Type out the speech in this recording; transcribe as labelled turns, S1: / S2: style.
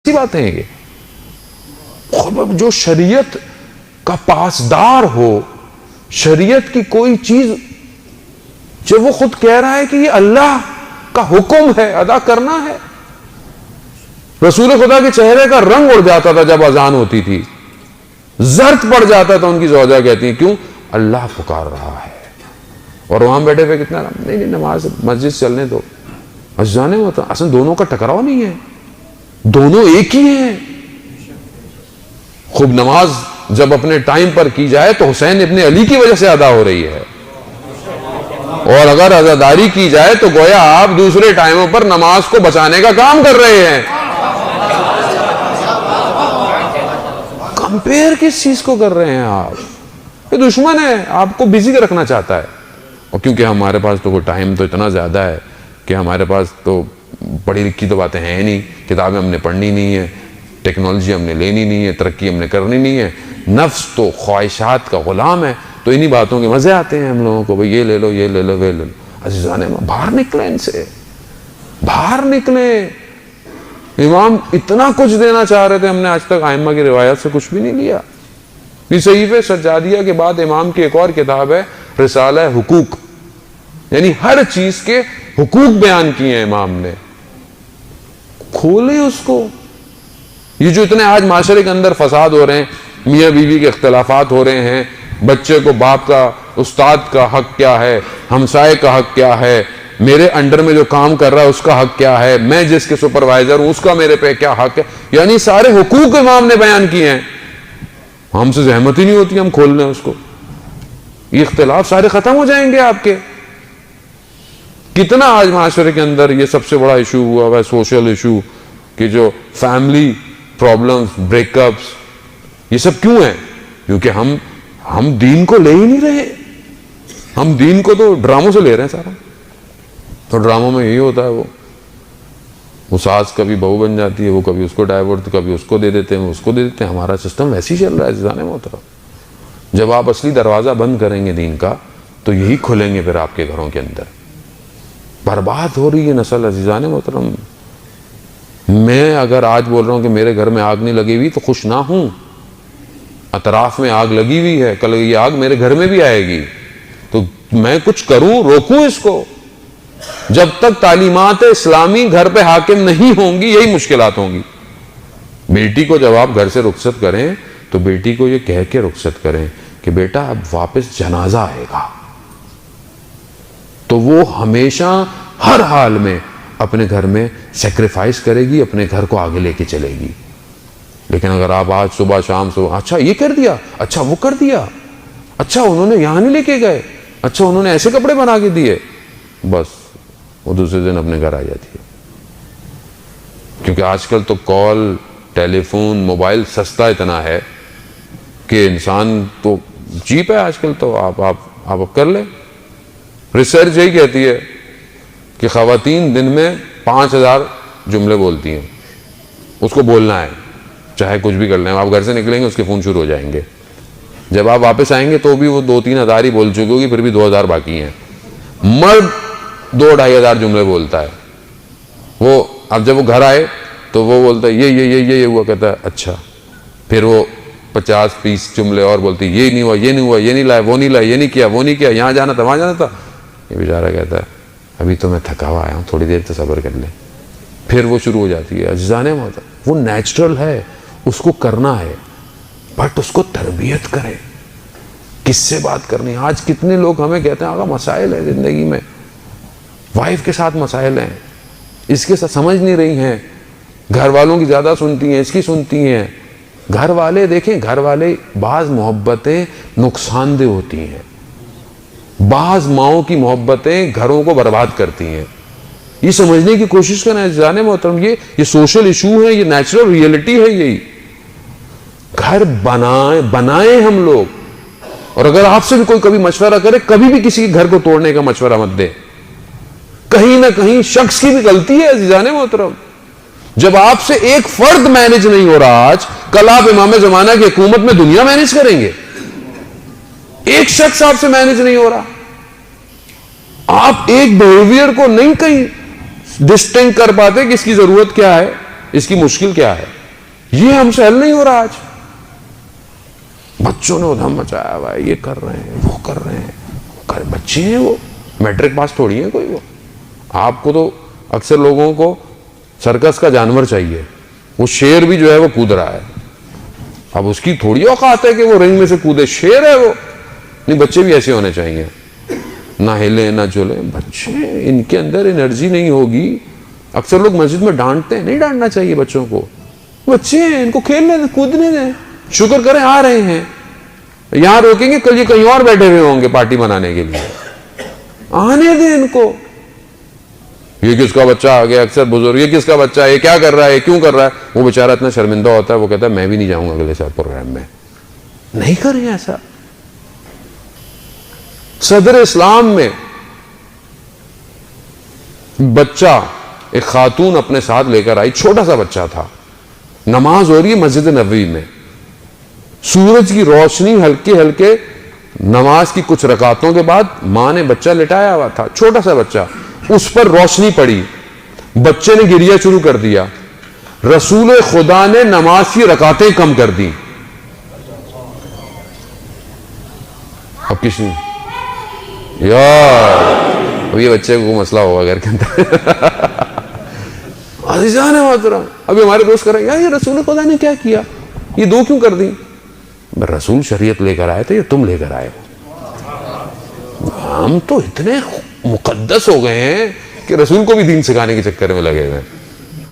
S1: باتیں ہیں یہ. جو شریعت کا پاسدار ہو, شریعت کی کوئی چیز جب وہ خود کہہ رہا ہے کہ یہ اللہ کا حکم ہے, ادا کرنا ہے. رسول خدا کے چہرے کا رنگ اڑ جاتا تھا جب اذان ہوتی تھی, زرد پڑ جاتا تھا. ان کی زوجہ کہتی ہیں کیوں؟ اللہ پکار رہا ہے. اور وہاں بیٹھے ہوئے کتنا نہیں نماز مسجد چلنے دو. اذان ہوتا اصل دونوں کا ٹکراؤ نہیں ہے, دونوں ایک ہی ہیں. خوب نماز جب اپنے ٹائم پر کی جائے تو حسین ابن علی کی وجہ سے ادا ہو رہی ہے, اور اگر عزاداری کی جائے تو گویا آپ دوسرے ٹائموں پر نماز کو بچانے کا کام کر رہے ہیں. کمپیر کس چیز کو کر رہے ہیں آپ؟ یہ دشمن ہے, آپ کو بزی رکھنا چاہتا ہے. اور کیونکہ ہمارے پاس تو کوئی ٹائم تو اتنا زیادہ ہے کہ ہمارے پاس تو پڑھی لکھی تو باتیں ہیں نہیں, کتابیں ہم نے پڑھنی نہیں ہے, ٹیکنالوجی ہم نے لینی نہیں ہے, ترقی ہم نے کرنی نہیں ہے. نفس تو خواہشات کا غلام ہے, تو انہی باتوں کے مزے آتے ہیں ہم لوگوں کو, بھئی یہ لے لو, یہ لے لو, وہ لے لو. عزیزان باہر نکلیں, ان سے باہر نکلیں. امام اتنا کچھ دینا چاہ رہے تھے, ہم نے آج تک ائمہ کی روایت سے کچھ بھی نہیں لیا. یہ صحیفہ سجادیہ کے بعد امام کی ایک اور کتاب ہے رسالہ حقوق, یعنی ہر چیز کے حقوق بیان کیے ہیں امام نے. کھولیں اس کو. یہ جو اتنے آج معاشرے کے اندر فساد ہو رہے ہیں, میاں بیوی کے اختلافات ہو رہے ہیں, بچے کو باپ کا, استاد کا حق کیا ہے, ہمسائے کا حق کیا ہے, میرے انڈر میں جو کام کر رہا ہے اس کا حق کیا ہے, میں جس کے سپروائزر ہوں اس کا میرے پہ کیا حق ہے, یعنی سارے حقوق امام نے بیان کیے ہیں. ہم سے زحمت ہی نہیں ہوتی ہم کھول لیں اس کو. یہ اختلاف سارے ختم ہو جائیں گے آپ کے. کتنا آج معاشرے کے اندر یہ سب سے بڑا ایشو ہوا ہوا ہے, سوشل ایشو, کہ جو فیملی پرابلمز, بریک اپس, یہ سب کیوں ہیں؟ کیونکہ ہم دین کو لے ہی نہیں رہے. ہم دین کو تو ڈراموں سے لے رہے ہیں سارا. تو ڈراموں میں یہی ہوتا ہے, وہ ساس کبھی بہو بن جاتی ہے, وہ کبھی اس کو ڈائیورٹ, کبھی اس کو دے دیتے ہیں, وہ اس کو دے دیتے ہیں. ہمارا سسٹم ویسے ہی چل رہا ہے عزیزان محترم. جب آپ اصلی دروازہ بند کریں گے دین کا تو یہی کھلیں گے پھر آپ کے گھروں کے اندر. برباد ہو رہی ہے نسل عزیزان محترم. میں اگر آج بول رہا ہوں کہ میرے گھر میں آگ نہیں لگی ہوئی تو خوش نہ ہوں. اطراف میں آگ لگی ہوئی ہے, کل یہ آگ میرے گھر میں بھی آئے گی, تو میں کچھ کروں, روکوں اس کو. جب تک تعلیمات اسلامی گھر پہ حاکم نہیں ہوں گی یہی مشکلات ہوں گی. بیٹی کو جب آپ گھر سے رخصت کریں تو بیٹی کو یہ کہہ کے رخصت کریں کہ بیٹا اب واپس جنازہ آئے گا, تو وہ ہمیشہ ہر حال میں اپنے گھر میں سیکریفائس کرے گی, اپنے گھر کو آگے لے کے چلے گی. لیکن اگر آپ آج صبح شام صبح اچھا یہ کر دیا, اچھا وہ کر دیا, اچھا انہوں نے یہاں نہیں لے کے گئے, اچھا انہوں نے ایسے کپڑے بنا کے دیے, بس وہ دوسرے دن اپنے گھر آ جاتی ہے. کیونکہ آج کل تو کال, ٹیلی فون, موبائل سستا اتنا ہے کہ انسان تو چیپ ہے آج کل. تو آپ کر لیں. ریسرچ یہی کہتی ہے کہ خواتین دن میں 5000 جملے بولتی ہیں. اس کو بولنا ہے, چاہے کچھ بھی کر لیں. آپ گھر سے نکلیں گے اس کے فون شروع ہو جائیں گے. جب آپ واپس آئیں گے تو بھی وہ 2-3 ہزار ہی بول چکی ہوگی, پھر بھی 2000 باقی ہیں. مرد 2-2.5 ہزار جملے بولتا ہے. وہ اب جب وہ گھر آئے تو وہ بولتا ہے یہ ہوا, کہتا ہے اچھا. پھر وہ 50-20 جملے اور بولتی, یہ نہیں ہوا, یہ نہیں ہوا, یہ نہیں لائے, وہ نہیں لائے, یہ نہیں کیا, وہ نہیں کیا, یہاں جانا تھا, وہاں جانا تھا. یہ بیچارہ کہتا ہے ابھی تو میں تھکا ہوا آیا ہوں, تھوڑی دیر تو صبر کر لیں. پھر وہ شروع ہو جاتی ہے. عزیزان محترم, وہ نیچرل ہے, اس کو کرنا ہے, بٹ اس کو تربیت کرے. کس سے بات کرنی. آج کتنے لوگ ہمیں کہتے ہیں آقا مسائل ہے زندگی میں, وائف کے ساتھ مسائل ہیں, اس کے ساتھ سمجھ نہیں رہی ہیں, گھر والوں کی زیادہ سنتی ہیں, اس کی سنتی ہیں. گھر والے دیکھیں, گھر والے بعض محبتیں نقصان دہ ہوتی ہیں. بعض ماؤں کی محبتیں گھروں کو برباد کرتی ہیں. یہ سمجھنے کی کوشش کریں عزیزان محترم. یہ سوشل ایشو ہے, یہ نیچرل ریئلٹی ہے. یہی گھر بنائیں ہم لوگ. اور اگر آپ سے بھی کوئی کبھی مشورہ کرے, کبھی بھی کسی کے گھر کو توڑنے کا مشورہ مت دے. کہیں نہ کہیں شخص کی بھی غلطی ہے عزیزان محترم. جب آپ سے ایک فرد مینج نہیں ہو رہا آج, کل آپ امام زمانہ کی حکومت میں دنیا مینج کریں گے. ایک شخص آپ سے مینج نہیں ہو رہا, آپ ایک بیہیویئر کو نہیں کہیں ڈسٹنگ کر پاتے کہ اس کی ضرورت کیا ہے, اس کی مشکل کیا ہے؟ یہ ہم سے حل نہیں ہو رہا آج. بچوں نے ادھم مچایا ہوا ہے، یہ کر رہے ہیں، وہ کر رہے ہیں. بچے ہیں وہ، میٹرک پاس تھوڑی ہیں کوئی. وہ آپ کو تو اکثر لوگوں کو سرکس کا جانور چاہیے. وہ شیر بھی جو ہے وہ کود رہا ہے، اب اس کی تھوڑی اوقات ہے کہ وہ رنگ میں سے کودے. شیر ہے وہ. نہیں، بچے بھی ایسے ہونے چاہیے، نہ ہلیں نہ جھولیں. بچے ان کے اندر انرجی نہیں ہوگی. اکثر لوگ مسجد میں ڈانٹتے ہیں، نہیں ڈانٹنا چاہیے بچوں کو. بچے ہیں، ان کو کھیلنے دیں، کودنے دیں. شکر کریں آ رہے ہیں. یہاں روکیں گے، کل یہ کہیں اور بیٹھے ہوئے ہوں گے پارٹی منانے کے لیے. آنے دیں ان کو. یہ کس کا بچہ آ گیا، اکثر بزرگ، یہ کس کا بچہ ہے، یہ کیا کر رہا ہے، کیوں کر رہا ہے. وہ بیچارہ اتنا شرمندہ ہوتا ہے، وہ کہتا ہے میں بھی نہیں جاؤں گا اگلے سال پروگرام میں. نہیں کریں ایسا. صدر اسلام میں بچہ ایک خاتون اپنے ساتھ لے کر آئی، چھوٹا سا بچہ تھا. نماز ہو رہی ہے مسجد نبوی میں، سورج کی روشنی ہلکے ہلکے، نماز کی کچھ رکعتوں کے بعد ماں نے بچہ لٹایا ہوا تھا، چھوٹا سا بچہ. اس پر روشنی پڑی، بچے نے گریہ شروع کر دیا. رسول خدا نے نماز کی رکعتیں کم کر دی. اب کس نے یار، اب یہ بچے کو مسئلہ ہوگا گھر کے اندر. عزیزان محترم، ابھی ہمارے دوست کر رہے ہیں یار یہ رسول خدا نے کیا کیا، یہ دو کیوں کر دی. رسول شریعت لے کر آئے تھے، یہ تم لے کر آئے ہو. ہم تو اتنے مقدس ہو گئے ہیں کہ رسول کو بھی دین سکھانے کے چکر میں لگے ہوئے ہیں.